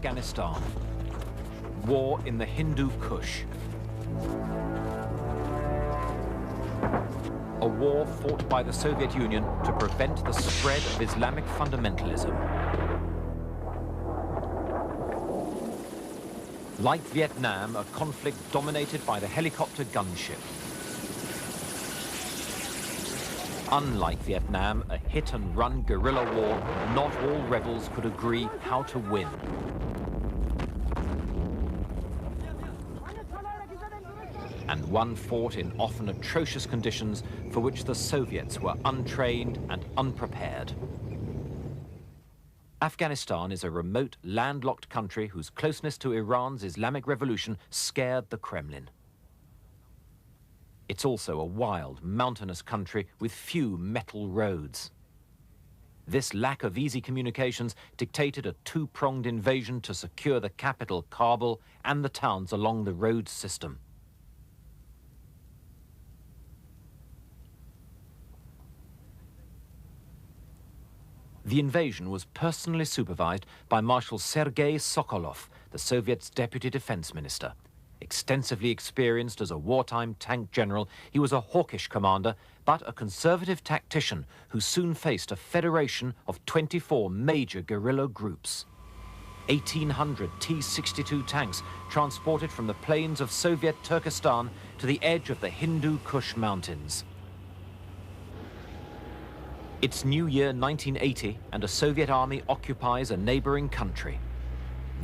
Afghanistan. War in the Hindu Kush. A war fought by the Soviet Union to prevent the spread of Islamic fundamentalism. Like Vietnam, a conflict dominated by the helicopter gunship. Unlike Vietnam, a hit-and-run guerrilla war, not all rebels could agree how to win. And one fought in often atrocious conditions for which the Soviets were untrained and unprepared. Afghanistan is a remote, landlocked country whose closeness to Iran's Islamic Revolution scared the Kremlin. It's also a wild, mountainous country with few metal roads. This lack of easy communications dictated a two-pronged invasion to secure the capital, Kabul, and the towns along the road system. The invasion was personally supervised by Marshal Sergei Sokolov, the Soviet's deputy defense minister. Extensively experienced as a wartime tank general, he was a hawkish commander, but a conservative tactician who soon faced a federation of 24 major guerrilla groups. 1,800 T-62 tanks transported from the plains of Soviet Turkestan to the edge of the Hindu Kush Mountains. It's New Year 1980, and a Soviet army occupies a neighboring country.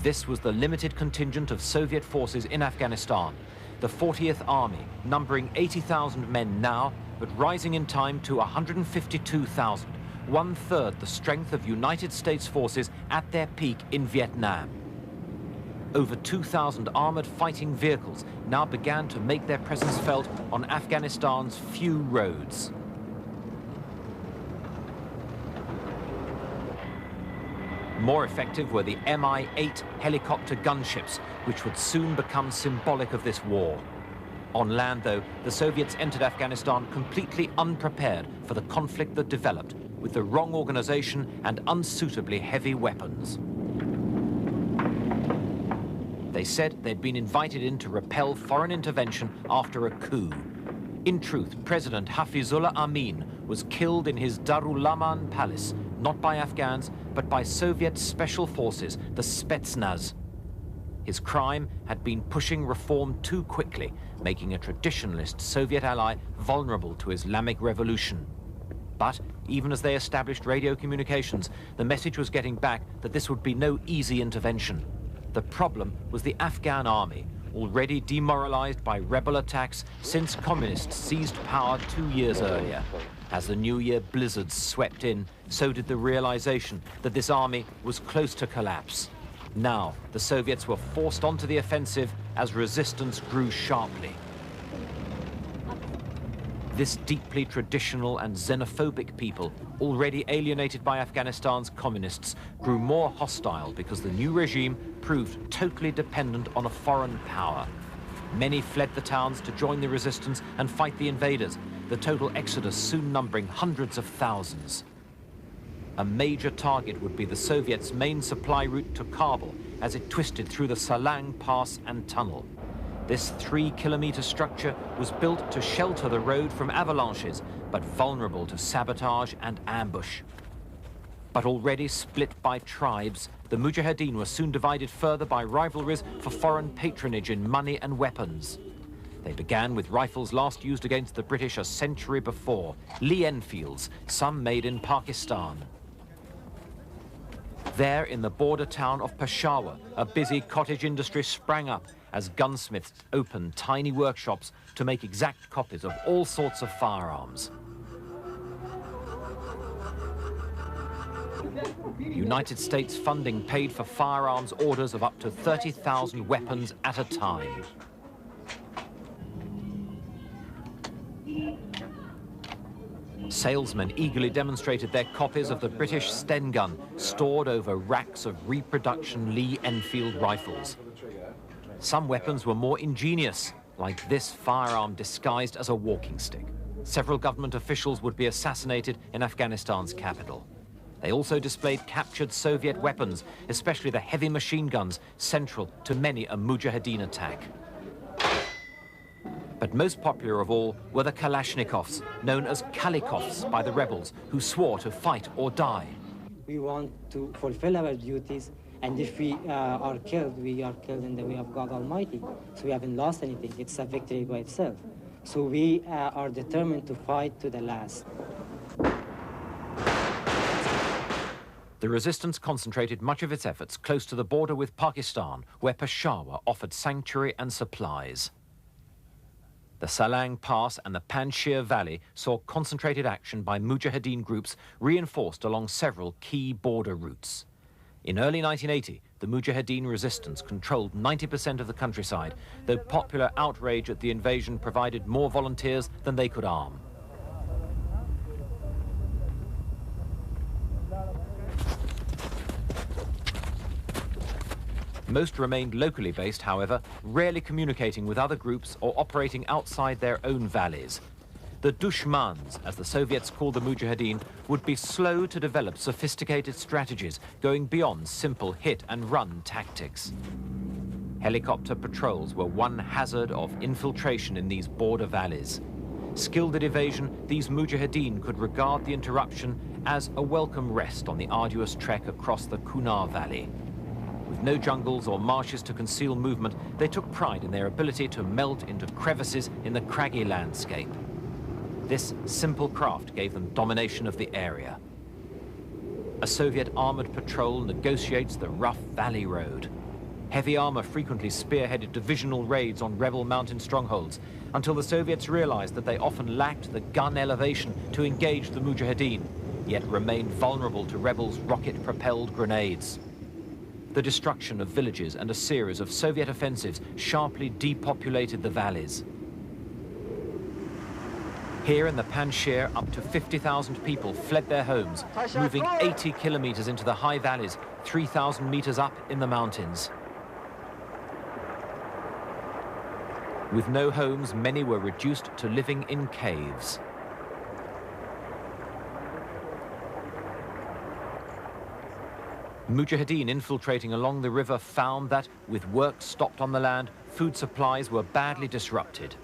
This was the limited contingent of Soviet forces in Afghanistan, the 40th Army, numbering 80,000 men now, but rising in time to 152,000, one-third the strength of United States forces at their peak in Vietnam. Over 2,000 armored fighting vehicles now began to make their presence felt on Afghanistan's few roads. More effective were the Mi-8 helicopter gunships, which would soon become symbolic of this war. On land, though, the Soviets entered Afghanistan completely unprepared for the conflict that developed, with the wrong organization and unsuitably heavy weapons. They said they'd been invited in to repel foreign intervention after a coup. In truth, President Hafizullah Amin was killed in his Darul Aman palace, not by Afghans, but by Soviet special forces, the Spetsnaz. His crime had been pushing reform too quickly, making a traditionalist Soviet ally vulnerable to Islamic revolution. But even as they established radio communications, the message was getting back that this would be no easy intervention. The problem was the Afghan army, already demoralized by rebel attacks since communists seized power 2 years earlier. As the New Year blizzards swept in, so did the realization that this army was close to collapse. Now, the Soviets were forced onto the offensive as resistance grew sharply. This deeply traditional and xenophobic people, already alienated by Afghanistan's communists, grew more hostile because the new regime proved totally dependent on a foreign power. Many fled the towns to join the resistance and fight the invaders, the total exodus soon numbering hundreds of thousands. A major target would be the Soviets' main supply route to Kabul as it twisted through the Salang Pass and tunnel. This 3-kilometer structure was built to shelter the road from avalanches, but vulnerable to sabotage and ambush. But already split by tribes, the Mujahideen were soon divided further by rivalries for foreign patronage in money and weapons. They began with rifles last used against the British a century before, Lee Enfields, some made in Pakistan. There, in the border town of Peshawar, a busy cottage industry sprang up as gunsmiths opened tiny workshops to make exact copies of all sorts of firearms. United States funding paid for firearms orders of up to 30,000 weapons at a time. Salesmen eagerly demonstrated their copies of the British Sten gun, stored over racks of reproduction Lee Enfield rifles. Some weapons were more ingenious, like this firearm disguised as a walking stick. Several government officials would be assassinated in Afghanistan's capital. They also displayed captured Soviet weapons, especially the heavy machine guns, central to many a Mujahideen attack. But most popular of all were the Kalashnikovs, known as Kalikovs by the rebels, who swore to fight or die. We want to fulfill our duties, and if we are killed, we are killed in the way of God Almighty. So we haven't lost anything. It's a victory by itself. So we are determined to fight to the last. The resistance concentrated much of its efforts close to the border with Pakistan, where Peshawar offered sanctuary and supplies. The Salang Pass and the Panjshir Valley saw concentrated action by Mujahideen groups reinforced along several key border routes. In early 1980, the Mujahideen resistance controlled 90% of the countryside, though popular outrage at the invasion provided more volunteers than they could arm. Most remained locally based, however, rarely communicating with other groups or operating outside their own valleys. The Dushmans, as the Soviets called the Mujahideen, would be slow to develop sophisticated strategies, going beyond simple hit-and-run tactics. Helicopter patrols were one hazard of infiltration in these border valleys. Skilled at evasion, these Mujahideen could regard the interruption as a welcome rest on the arduous trek across the Kunar Valley. With no jungles or marshes to conceal movement, they took pride in their ability to melt into crevices in the craggy landscape. This simple craft gave them domination of the area. A Soviet armored patrol negotiates the rough valley road. Heavy armor frequently spearheaded divisional raids on rebel mountain strongholds, until the Soviets realized that they often lacked the gun elevation to engage the Mujahideen, yet remained vulnerable to rebels' rocket-propelled grenades. The destruction of villages and a series of Soviet offensives sharply depopulated the valleys. Here in the Panjshir, up to 50,000 people fled their homes, moving 80 kilometers into the high valleys, 3,000 meters up in the mountains. With no homes, many were reduced to living in caves. Mujahideen infiltrating along the river found that, with work stopped on the land, food supplies were badly disrupted.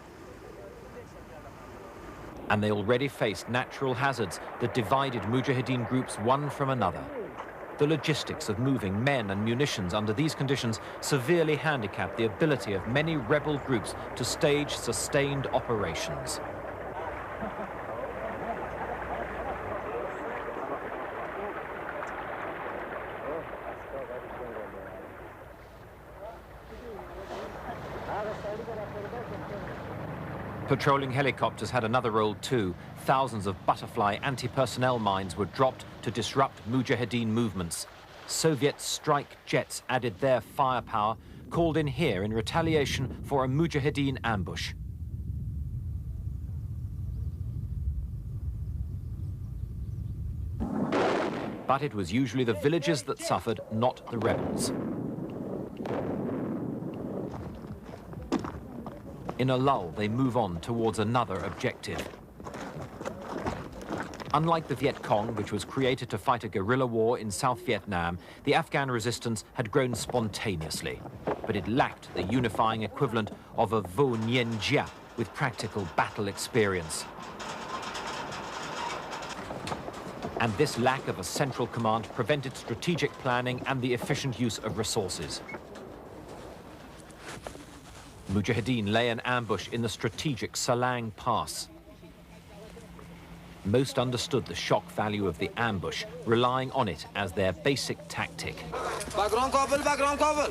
And they already faced natural hazards that divided Mujahideen groups one from another. The logistics of moving men and munitions under these conditions severely handicapped the ability of many rebel groups to stage sustained operations. Patrolling helicopters had another role too. Thousands of butterfly anti-personnel mines were dropped to disrupt Mujahideen movements. Soviet strike jets added their firepower, called in here in retaliation for a Mujahideen ambush. But it was usually the villages that suffered, not the rebels. In a lull, they move on towards another objective. Unlike the Viet Cong, which was created to fight a guerrilla war in South Vietnam, the Afghan resistance had grown spontaneously. But it lacked the unifying equivalent of a Vo Nguyen Gia with practical battle experience. And this lack of a central command prevented strategic planning and the efficient use of resources. Mujahideen lay an ambush in the strategic Salang Pass. Most understood the shock value of the ambush, relying on it as their basic tactic. Background cover, background cover.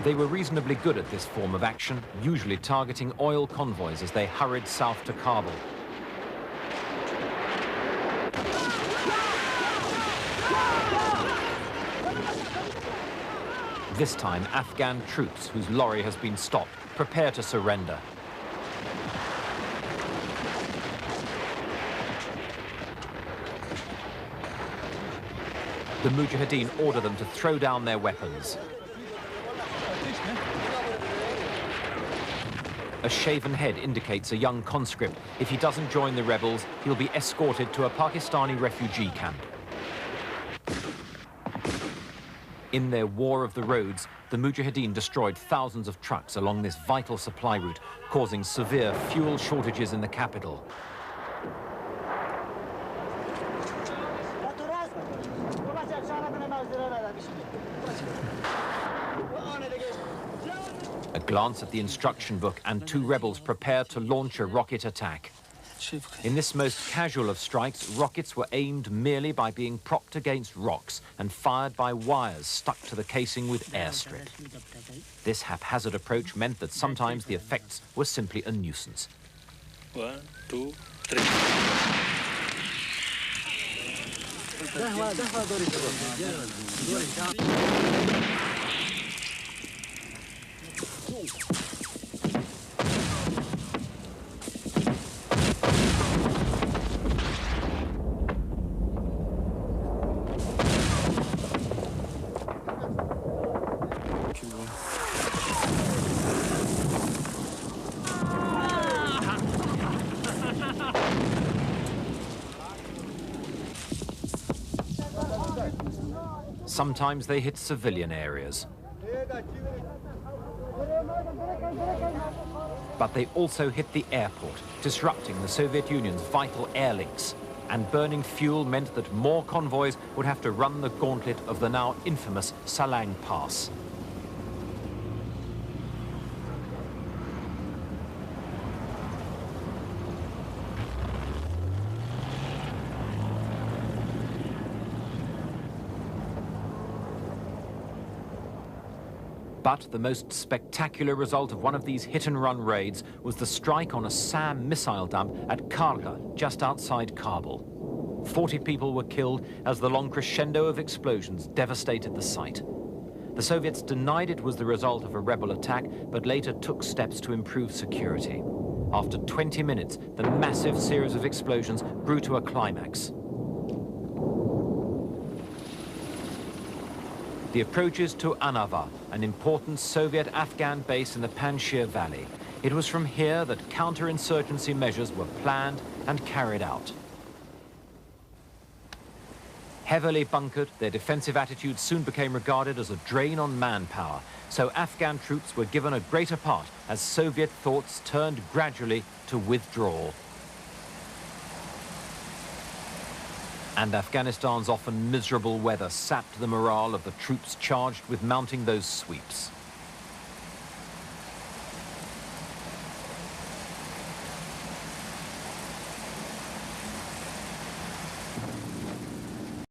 They were reasonably good at this form of action, usually targeting oil convoys as they hurried south to Kabul. This time, Afghan troops, whose lorry has been stopped, prepare to surrender. The Mujahideen order them to throw down their weapons. A shaven head indicates a young conscript. If he doesn't join the rebels, he'll be escorted to a Pakistani refugee camp. In their war of the roads, the Mujahideen destroyed thousands of trucks along this vital supply route, causing severe fuel shortages in the capital. A glance at the instruction book and two rebels prepare to launch a rocket attack. In this most casual of strikes, rockets were aimed merely by being propped against rocks and fired by wires stuck to the casing with airstrip. This haphazard approach meant that sometimes the effects were simply a nuisance. 1, 2, 3. Sometimes they hit civilian areas. But they also hit the airport, disrupting the Soviet Union's vital air links. And burning fuel meant that more convoys would have to run the gauntlet of the now infamous Salang Pass. But the most spectacular result of one of these hit-and-run raids was the strike on a SAM missile dump at Karga, just outside Kabul. 40 people were killed as the long crescendo of explosions devastated the site. The Soviets denied it was the result of a rebel attack, but later took steps to improve security. After 20 minutes, the massive series of explosions grew to a climax. The approaches to Anava, an important Soviet-Afghan base in the Panjshir Valley. It was from here that counterinsurgency measures were planned and carried out. Heavily bunkered, their defensive attitude soon became regarded as a drain on manpower, so Afghan troops were given a greater part as Soviet thoughts turned gradually to withdrawal. And Afghanistan's often miserable weather sapped the morale of the troops charged with mounting those sweeps.